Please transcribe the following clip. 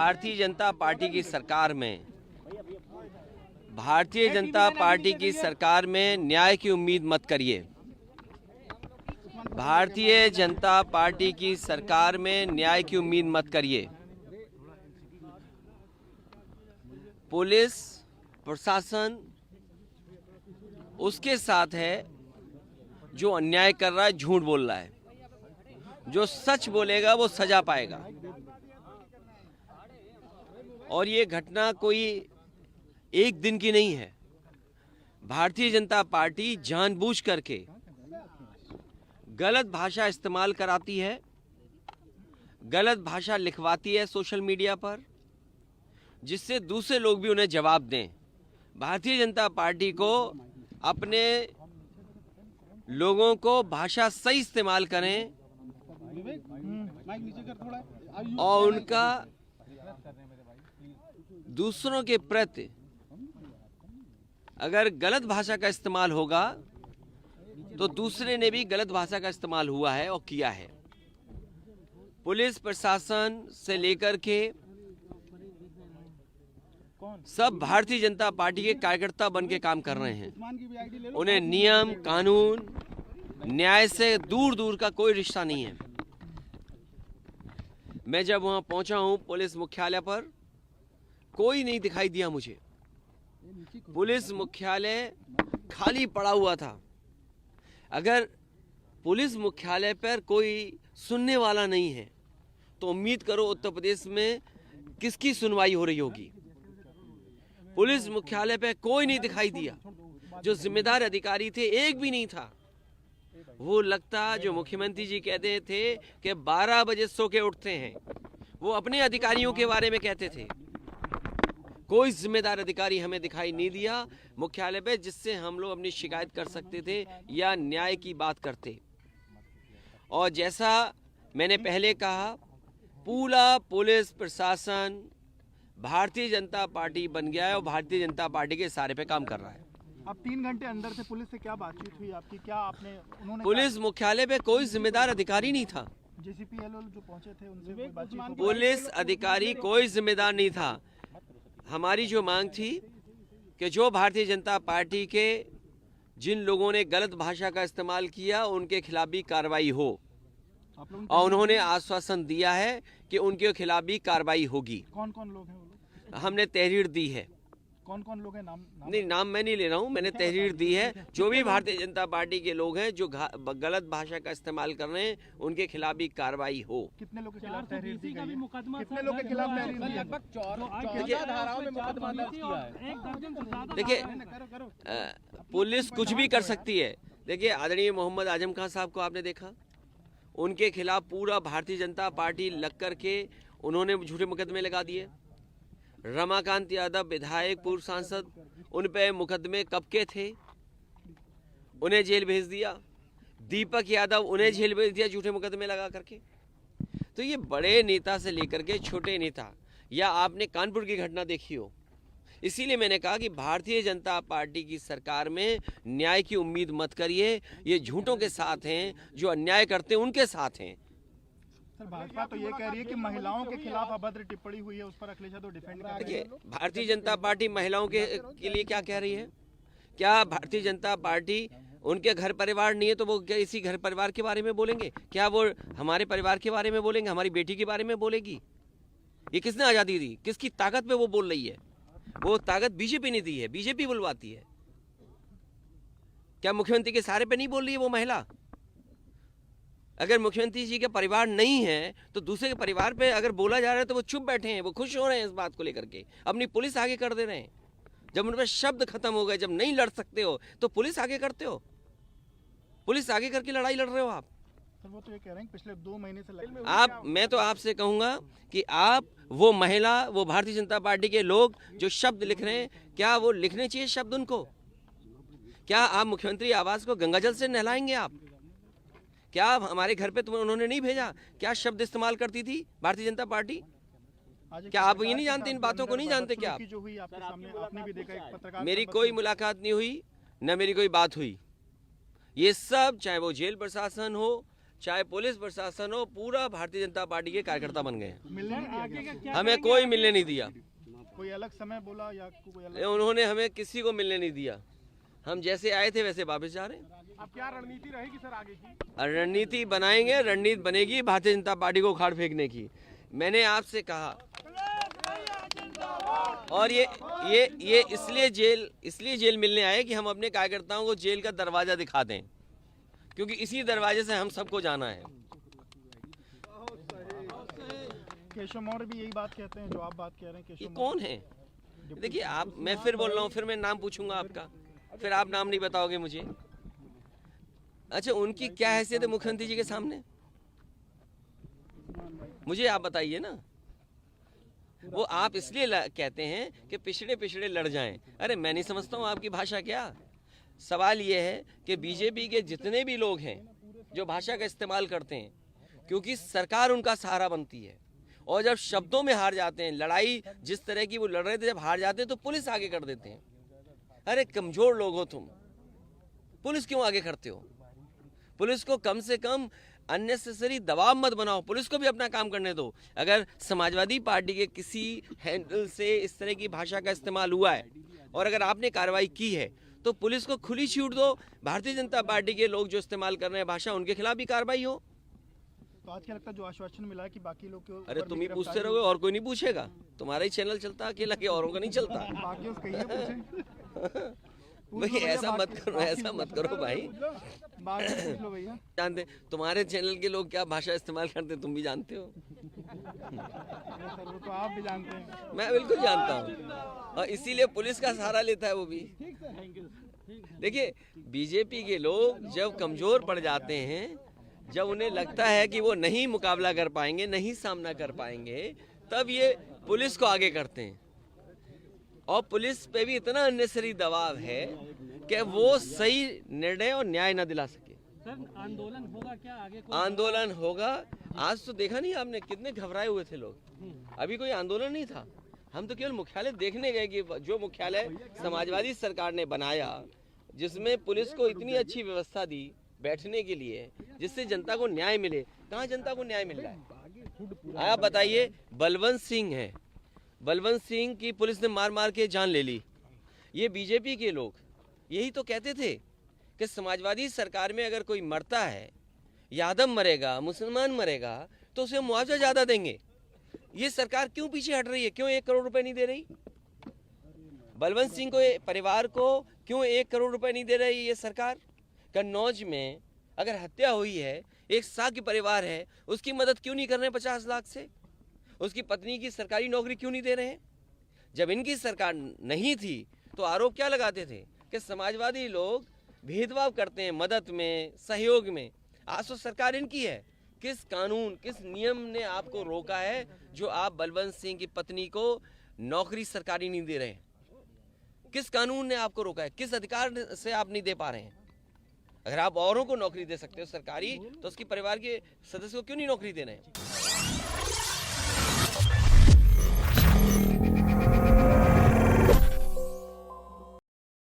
Bharatiya Janata party की सरकार में न्याय की उम्मीद मत करिए। भारतीय जनता पार्टी की सरकार में न्याय की उम्मीद मत करिए। पुलिस प्रशासन उसके साथ है जो अन्याय कर रहा है, झूठ बोल रहा है। जो सच बोलेगा वो सजा पाएगा। और ये घटना कोई एक दिन की नहीं है। भारतीय जनता पार्टी जानबूझ करके गलत भाषा इस्तेमाल कराती है, गलत भाषा लिखवाती है सोशल मीडिया पर, जिससे दूसरे लोग भी उन्हें जवाब दें। भारतीय जनता पार्टी को अपने लोगों को भाषा सही इस्तेमाल करें और उनका दूसरों के प्रति अगर गलत भाषा का इस्तेमाल होगा तो दूसरे ने भी गलत भाषा का इस्तेमाल हुआ है और किया है। पुलिस प्रशासन से लेकर के सब भारतीय जनता पार्टी के कार्यकर्ता बन के काम कर रहे हैं। उन्हें नियम कानून न्याय से दूर दूर का कोई रिश्ता नहीं है। मैं जब वहां पहुंचा हूं पुलिस मुख्यालय पर, कोई नहीं दिखाई दिया मुझे। पुलिस मुख्यालय खाली पड़ा हुआ था। अगर पुलिस मुख्यालय पर कोई सुनने वाला नहीं है तो उम्मीद करो उत्तर प्रदेश में किसकी सुनवाई हो रही होगी। पुलिस मुख्यालय पे कोई नहीं दिखाई दिया। जो जिम्मेदार अधिकारी थे एक भी नहीं था। वो लगता जो मुख्यमंत्री जी कहते थे कि 12 बजे सो के उठते हैं, वो अपने अधिकारियों के बारे में कहते थे। कोई जिम्मेदार अधिकारी हमें दिखाई नहीं दिया मुख्यालय पे, जिससे हम लोग अपनी शिकायत कर सकते थे या न्याय की बात करते। और जैसा मैंने पहले कहा, पूरा पुलिस प्रशासन भारतीय जनता पार्टी बन गया है और भारतीय जनता पार्टी के इशारे पे काम कर रहा है। अब 3 घंटे अंदर से पुलिस से क्या बातचीत हुई आपकी? क्या आपने उन्होंने पुलिस मुख्यालय पे कोई जिम्मेदार अधिकारी नहीं था। जेसीपीएलओ जो पहुंचे थे उनसे कोई बातचीत हुई? पुलिस अधिकारी कोई जिम्मेदार नहीं था। हमारी जो मांग थी कि जो भारतीय जनता पार्टी के जिन लोगों ने गलत भाषा का इस्तेमाल किया उनके खिलाफ भी कार्रवाई हो, और उन्होंने आश्वासन दिया है कि उनके खिलाफ भी कार्रवाई होगी। कौन कौन लोग हैं वो लोग? हमने तहरीर दी है। कौन कौन लोग हैं? नाम नहीं, नाम मैं नहीं ले रहा हूँ, मैंने तहरीर दी है। जो भी भारतीय जनता पार्टी के लोग हैं जो गलत भाषा का इस्तेमाल कर रहे हैं उनके खिलाफ भी कार्रवाई हो। कितने लोगों के खिलाफ तहरीर दी गई है? कितने लोगों के खिलाफ तहरीर दी है? लगभग 14 धाराओं में मुकदमा दर्ज किया है। देखिए, पुलिस कुछ भी कर सकती है। देखिए, आदरणीय मोहम्मद आजम खान साहब को आपने देखा, उनके खिलाफ पूरा भारतीय जनता पार्टी लग करके उन्होंने झूठे मुकदमे लगा दिए। रमाकांत यादव विधायक पूर्व सांसद, उन पे मुकदमे कब के थे, उन्हें जेल भेज दिया। दीपक यादव, उन्हें जेल भेज दिया झूठे मुकदमे लगा करके। तो ये बड़े नेता से लेकर के छोटे नेता, या आपने कानपुर की घटना देखी हो। इसीलिए मैंने कहा कि भारतीय जनता पार्टी की सरकार में न्याय की उम्मीद मत करिए। ये झूठों के साथ हैं, जो अन्याय करते हैं उनके साथ हैं। सर, भाजपा तो ये कह रही है कि महिलाओं के खिलाफ अभद्र टिप्पणी हुई है, उस पर अखिलेश यादव डिफेंड कर रहे हैं। देखिए, भारतीय जनता पार्टी महिलाओं के लिए क्या कह रही है? क्या भारतीय जनता पार्टी उनके घर परिवार नहीं है तो वो क्या इसी घर परिवार के बारे में बोलेंगे? क्या वो हमारे परिवार के बारे में बोलेंगे, हमारी बेटी के बारे में बोलेगी? ये किसने आज़ादी दी? किसकी ताकत पे वो बोल रही है? वो ताकत बीजेपी ने दी है, बीजेपी बुलवाती है। क्या मुख्यमंत्री के सहारे पे नहीं बोल रही है वो महिला? अगर मुख्यमंत्री जी के परिवार नहीं है तो दूसरे के परिवार पे अगर बोला जा रहा है तो वो चुप बैठे हैं, वो खुश हो रहे हैं इस बात को लेकर के, अपनी पुलिस आगे कर दे रहे हैं। जब उन पर शब्द खत्म हो गए, जब नहीं लड़ सकते हो तो पुलिस आगे करते हो, पुलिस आगे करके लड़ाई लड़ रहे हो आप। सर, वो तो ये कह रहे हैं पिछले 2 महीने से आप, मैं तो आपसे कहूंगा कि आप वो महिला, वो भारतीय जनता पार्टी के लोग जो शब्द लिख रहे हैं, क्या वो लिखने चाहिए शब्द उनको? क्या आप मुख्यमंत्री आवास को गंगाजल से नहलाएंगे आप? क्या हमारे घर पे तुम्हें उन्होंने नहीं भेजा? क्या शब्द इस्तेमाल करती थी भारतीय जनता पार्टी? क्या आप ये नहीं जानते, इन बातों को नहीं जानते क्या आप? जो हुई आपके सामने, आपने भी देखा, एक पत्रकार मेरी कोई मुलाकात नहीं हुई, न मेरी कोई बात हुई। ये सब, चाहे वो जेल प्रशासन हो, चाहे पुलिस प्रशासन हो, पूरा भारतीय जनता पार्टी के कार्यकर्ता बन गए हैं। मिलने नहीं दिया गया? हमें कोई मिलने नहीं दिया, कोई अलग समय बोला या कोई अलग? उन्होंने हमें किसी को मिलने नहीं दिया। हम जैसे आए थे वैसे वापस जा रहे हैं। अब क्या रणनीति रहेगी सर आगे की? रणनीति बनाएंगे, रणनीति बनेगी भारतीय जनता पार्टी को उखाड़ फेंकने की। मैंने आपसे कहा, और ये इसलिए जेल मिलने आए कि हम अपने कार्यकर्ताओं को जेल का दरवाजा दिखा दें, क्योंकि इसी दरवाजे से हम सबको जाना है। केशव मौर्य भी यही बात कहते हैं जो आप बात कह रहे हैं। ये केशव कौन है? देखिए आप, मैं फिर बोल रहा हूँ, फिर मैं नाम पूछूंगा आपका, फिर आप नाम नहीं बताओगे मुझे। अच्छा, उनकी क्या हैसियत है मुख्यमंत्री जी के सामने, मुझे आप बताइए ना। वो आप इसलिए कहते हैं कि पिछड़े लड़ जाएं। अरे मैं नहीं समझता हूँ आपकी भाषा क्या। सवाल ये है कि बीजेपी के जितने भी लोग हैं जो भाषा का इस्तेमाल करते हैं, क्योंकि सरकार उनका सहारा बनती है, और जब शब्दों में हार जाते हैं, लड़ाई जिस तरह की वो लड़ रहे थे, जब हार जाते हैं तो पुलिस आगे कर देते हैं। अरे कमजोर लोग हो तुम, पुलिस क्यों आगे करते हो? पुलिस को कम से कम अननेसेसरी दबाव मत बनाओ, पुलिस को भी अपना काम करने दो। अगर समाजवादी पार्टी के किसी हैंडल से इस तरह की भाषा का इस्तेमाल हुआ है और अगर आपने कार्रवाई की है, तो पुलिस को खुली छूट दो। भारतीय जनता पार्टी के लोग जो इस्तेमाल कर रहे हैं भाषा, उनके खिलाफ भी कार्रवाई हो। तो आज क्या लगता है जो आश्वासन मिला है कि बाकी लोग के अरे तुम ही पूछते रहोगे, और कोई नहीं पूछेगा। तुम्हारा ही चैनल चलता है अकेला, के औरों का नहीं चलता। बाकी कहिए पूछें। भाई ऐसा मत करो, ऐसा मत करो भाई। बाकी पूछ लो भैया। जानते तुम्हारे चैनल के लोग क्या भाषा इस्तेमाल करते, तुम भी जानते हो। सर वो तो आप भी जानते हैं। मैं बिल्कुल जानता हूँ, और इसीलिए पुलिस का सहारा लेता है वो भी। देखिए बीजेपी के लोग जब कमजोर पड़ जाते हैं, जब उन्हें लगता है कि वो नहीं मुकाबला कर पाएंगे, नहीं सामना कर पाएंगे, तब ये पुलिस को आगे करते हैं। और पुलिस पे भी इतना अननेसेसरी दबाव है कि वो सही निर्णय और न्याय न दिला सके। सर आंदोलन होगा क्या आगे? आंदोलन होगा। आज तो देखा नहीं आपने, कितने घबराए हुए थे लोग। अभी कोई आंदोलन नहीं था, हम तो केवल मुख्यालय देखने गए कि जो मुख्यालय समाजवादी सरकार ने बनाया, जिसमें पुलिस को इतनी अच्छी व्यवस्था दी बैठने के लिए, जिससे जनता को न्याय मिले, कहाँ जनता को न्याय मिल रहा है? आप बताइए, बलवंत सिंह है, बलवंत सिंह की पुलिस ने मार मार के जान ले ली। ये बीजेपी के लोग यही तो कहते थे कि समाजवादी सरकार में अगर कोई मरता है, यादव मरेगा, मुसलमान मरेगा, तो उसे मुआवजा ज्यादा देंगे। ये सरकार क्यों पीछे हट रही है? क्यों 1 करोड़ रुपए नहीं दे रही? बलवंत सिंह को परिवार को क्यों 1 करोड़ रुपए नहीं दे रही ये सरकार? कन्नौज में अगर हत्या हुई है, एक साग परिवार है, उसकी मदद क्यों नहीं कर रहे 50 लाख से? उसकी पत्नी की सरकारी नौकरी क्यों नहीं दे रहे हैं? जब इनकी सरकार नहीं थी तो आरोप क्या लगाते थे कि समाजवादी लोग भेदभाव करते हैं मदद में, सहयोग में। आज तो सरकार इनकी है। किस कानून, किस नियम ने आपको रोका है जो आप बलवंत सिंह की पत्नी को नौकरी सरकारी नहीं दे रहे हैं? किस कानून ने आपको रोका है? किस अधिकार से आप नहीं दे पा रहे हैं? अगर आप औरों को नौकरी दे सकते हो सरकारी, तो उसकी परिवार के सदस्य को क्यों नहीं नौकरी दे रहे हैं?